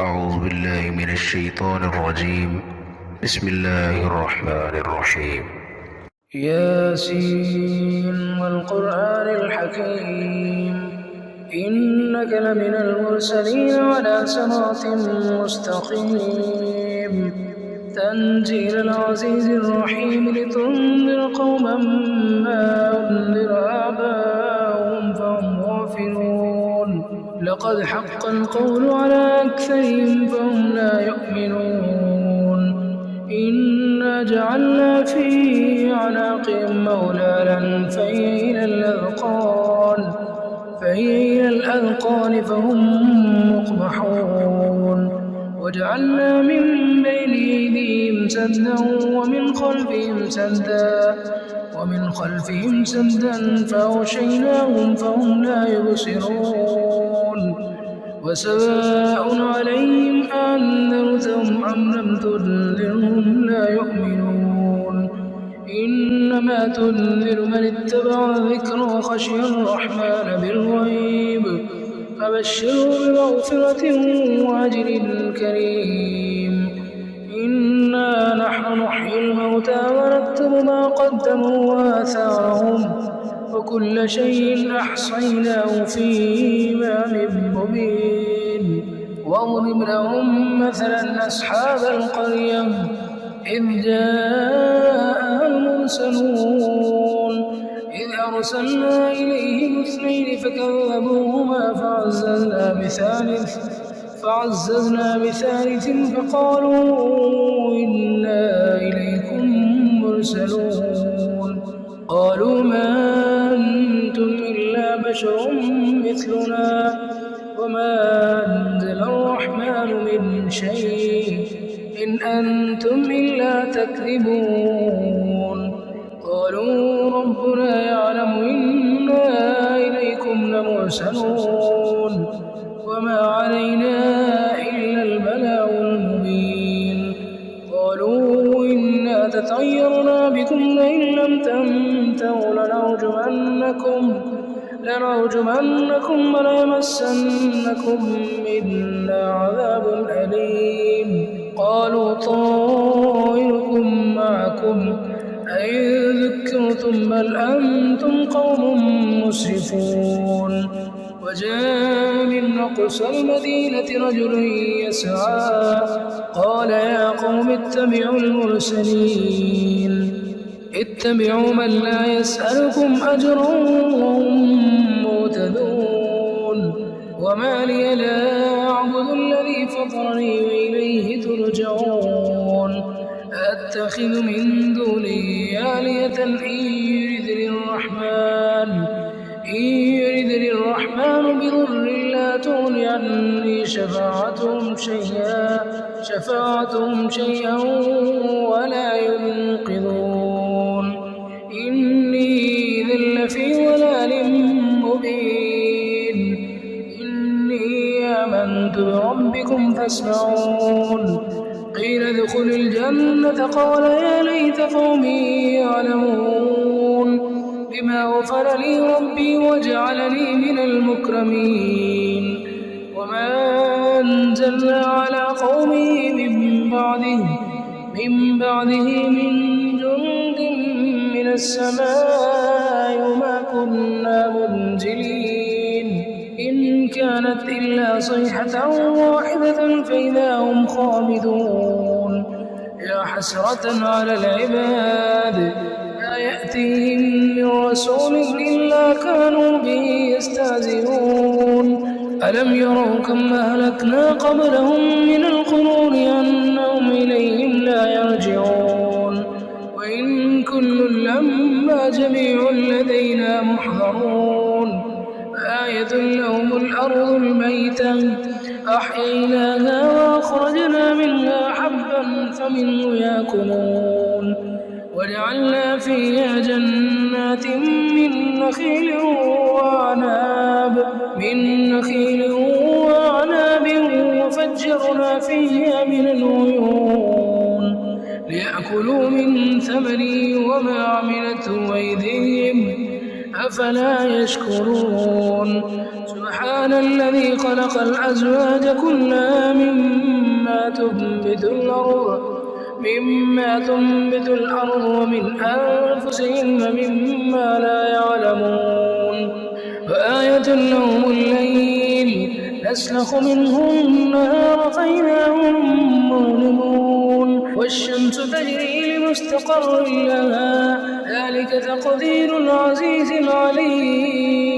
أعوذ بالله من الشيطان الرجيم. بسم الله الرحمن الرحيم. ياسين والقرآن الحكيم إنك لمن المرسلين على صراط مستقيم تنزيل العزيز الرحيم لتنذر قوما ما أنذر آباؤهم فهم غافلون لقد حق القول على أكثرهم فهم لا يؤمنون إنا جعلنا في أعناقهم مغلالا فهي إلى الأذقان فهم مقمحون وجعلنا من بين أيديهم سدا ومن خلفهم سدا فأغشيناهم فهم لا يبصرون وسواء عليهم أنذرتهم أم لم تنذرهم لا يؤمنون إنما تنذر من اتبع الذكر وخشي الرحمن بالغيب فبشره بمغفرة وأجر كريم إنا نحن نحيي الموتى ونكتب ما قدموا وآثارهم وكل شيء أحصيناه في إمام مبين واضرب لهم مثلا أصحاب القرية إذ جاء المرسلون إذ أرسلنا إليهم اثنين فكذبوهما فعززنا بثالث فقالوا إنا إليكم مرسلون قالوا ما أنتم إلا بشر مثلنا وما أنزل الرحمن من شيء إن أنتم إلا تكذبون قالوا ربنا يعلم إنا إليكم لمرسلون وما علينا إلا البلاغ المبين قالوا إنا تطيرنا بكم لئن لم تنتهوا لنرجمنكم وليمسنكم منا عذاب أليم قالوا طائركم معكم أئن ذكرتم بل أنتم قوم مسرفون وجاء من أقصى المدينة رجل يسعى قال يا قوم اتبعوا المرسلين اتبعوا من لا يسألكم أجرا وهم مهتدون وما لي لا أعبد الذي فطرني وإليه ترجعون أتخذ من دونه آلهة إن يردني الرحمن بضر لا تغن عني شفاعتهم شيئا ولا ينقذون إني إذا لفي ضلال مبين إني آمنت بربكم فاسمعون قيل ادخل الجنة قال يا ليت قومي يعلمون بما غفر لي ربي وجعلني من المكرمين وما أنزلنا على قومه من بعده من جند من السماء وما كنا منزلين إن كانت إلا صيحة واحدة فإذا هم خامدون يا حسرة على العباد لا يأتيهم من رسول إلا كانوا به يستهزئون ألم يروا كم أهلكنا قبلهم من القرون أنهم إليهم لا يرجعون وإن كل لما جميع لدينا محضرون آية لهم الأرض الميتة أحييناها وأخرجنا منها حبا فمنه يأكلون وجعلنا فيها جنات من نخيل وعناب وفجرنا فيها من العيون ليأكلوا من ثمره وما عملته أيديهم أفلا يشكرون سبحان سبحان الذي خلق الأزواج كلها مما تنبت الأرض ومن أنفسهم ومما لا يعلمون وآية لهم الليل نسلخ منه النهار فإذا هم مظلمون والشمس تجري لمستقر لها ذلك تقدير العزيز العليم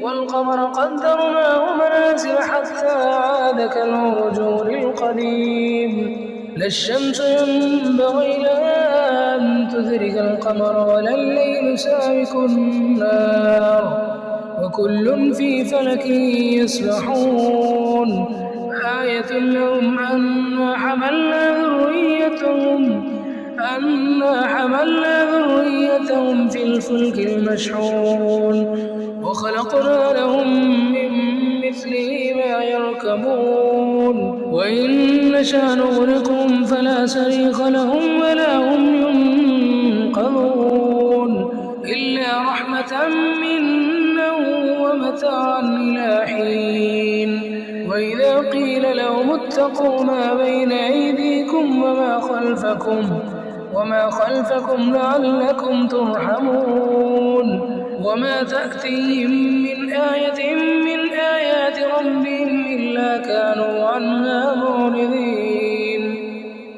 والقمر قدرناه منازل حتى عاد كالعرجون القديم لا الشمس ينبغي لها أن تدرك القمر ولا الليل سابق النار وكل في فلك يسبحون آية لهم أنا حملنا ذريتهم في الفلك المشحون وخلقنا لهم من مثله ما يركبون وإن نشأ نغرقهم فلا صريخ لهم ولا هم ينقذون إلا رحمة منا ومتاعا إلى حين وإذا قيل لهم اتقوا ما بين أيديكم وما خلفكم لعلكم ترحمون وما تأتيهم من آية من آيات ربهم إلا كانوا عنها معرضين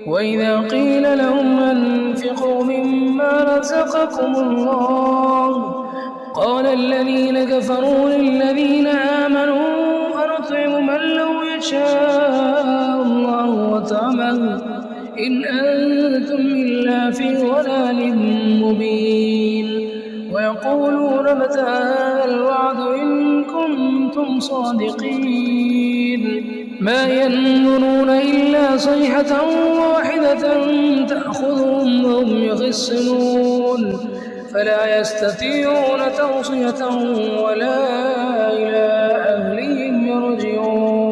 وإذا قيل لهم أنفقوا مما رزقكم الله قال الذين كفروا للذين آمنوا أنطعم من لو يشاء الله وطعمه إن أنتم إلا في ضلال مبين ويقولون متى هذا الوعد إن كنتم صادقين ما ينظرون إلا صيحة واحدة تأخذهم وهم يخصمون فلا يستطيعون توصية ولا إلى أهلهم يرجعون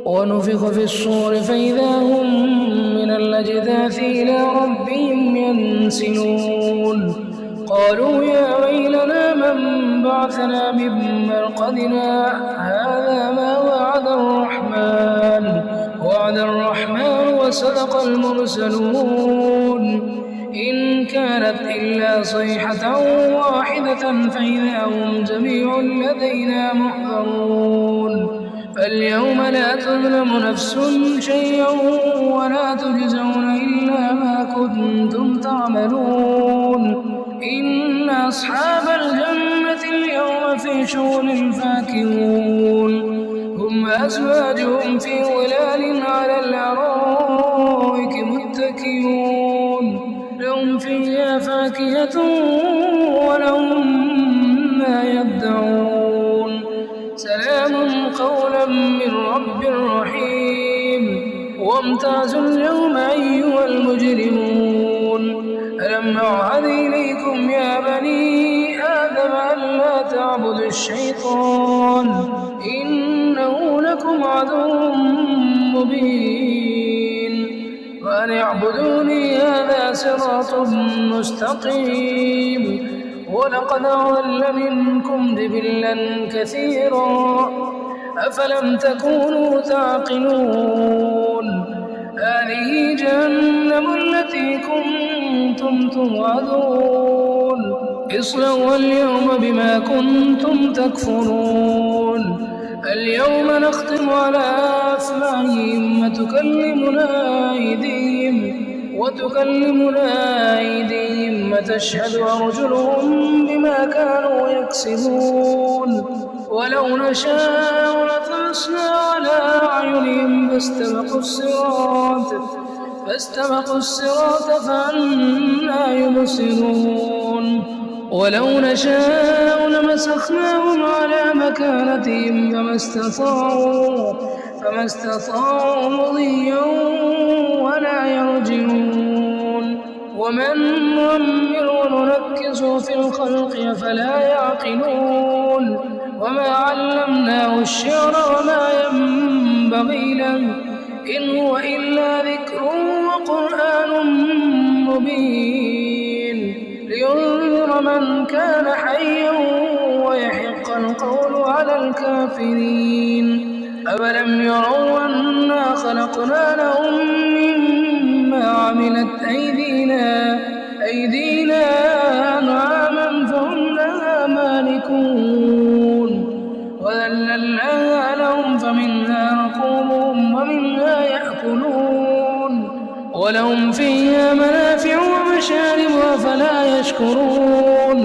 ونفخ في الصور فإذا هم من الأجداث إلى ربهم ينسلون قالوا يا ويلنا من بعثنا من مرقدنا هذا ما وعد الرحمن وصدق المرسلون إن كانت إلا صيحة واحدة فإذا هم جميع لدينا محضرون فاليوم لا تظلم نفس شيئا ولا تجزون إلا ما كنتم تعملون إن أصحاب الجنة اليوم في شغل فاكهون هم أزواجهم في ظلال على الأرائك متكئون لهم فيها فاكهة ولهم ما يدعون سلام قولا من رب رحيم وامتازوا اليوم أيها المجرمون ألم أعهد إليكم يا بني آدم ألا تعبدوا الشيطان إنه لكم عدو مبين وأن اعبدوني هذا صراط مستقيم ولقد أضل منكم جبلا كثيرا أفلم تكونوا تعقلون هذه جهنم التي كنتم توعدون اصلوا اليوم بما كنتم تكفرون اليوم نختم على أفواههم وتكلمنا أيديهم وتشهد أرجلهم بما كانوا يكسبون ولو نشاء لطمسنا على أعينهم فاستبقوا الصراط فأنى يبصرون ولو نشاء لمسخناهم على مكانتهم فما استطاعوا مضيا ولا يرجعون ومن نعمره ننكسه في الخلق أفلا يعقلون وما علمناه الشعر وما ينبغي له إن هو إلا ذكر وقرآن مبين لينذر من كان حيا ويحق القول على الكافرين. أولم يروا أنا خلقنا لهم مما عملت أيدينا أنعاما فهم لها مالكون وذللناها لهم فمنها ركوبهم ومنها يأكلون ولهم فيها منافع ومشارب أفلا يشكرون.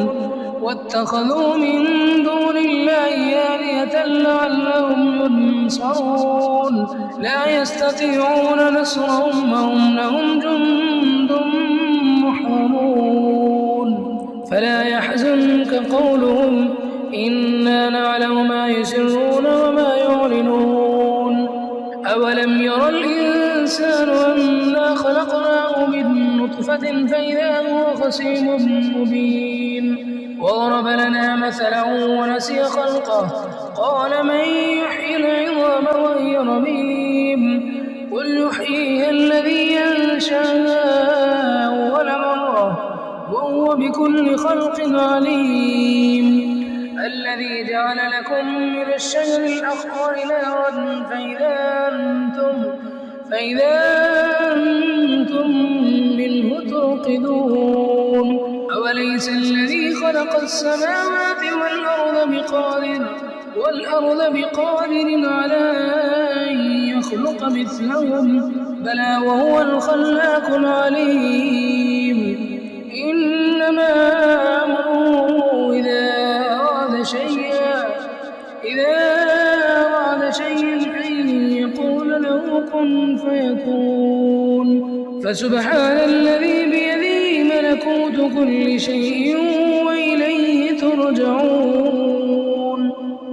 واتخذوا من دون الله آلهة لعلهم ينصرون لا يستطيعون نصرهم وهم لهم جند محضرون. فلا يحزنك قولهم إنا نعلم ما يسرون وما يعلنون. أولم ير الإنسان أنا خلقناه من نطفة فإذا هو خصيم مبين وضرب لنا مثلا ونسي خلقه قال من يحيي العظام وهي رميم قل يحييها الذي أنشأها أول مرة وهو بكل خلق عليم. الذي جعل لكم من الشجر الأخضر نارا فإذا أنتم منه توقدون. أوليس الذي خلق السماوات والأرض بقادر على أن يخلق مثلهم بلى وهو الخلاق العليم. إنما أمره إذا أراد شيئا أن يقول له كن فيكون. فسبحان الذي بيده ملكوت كل شيء وإليه ترجعون.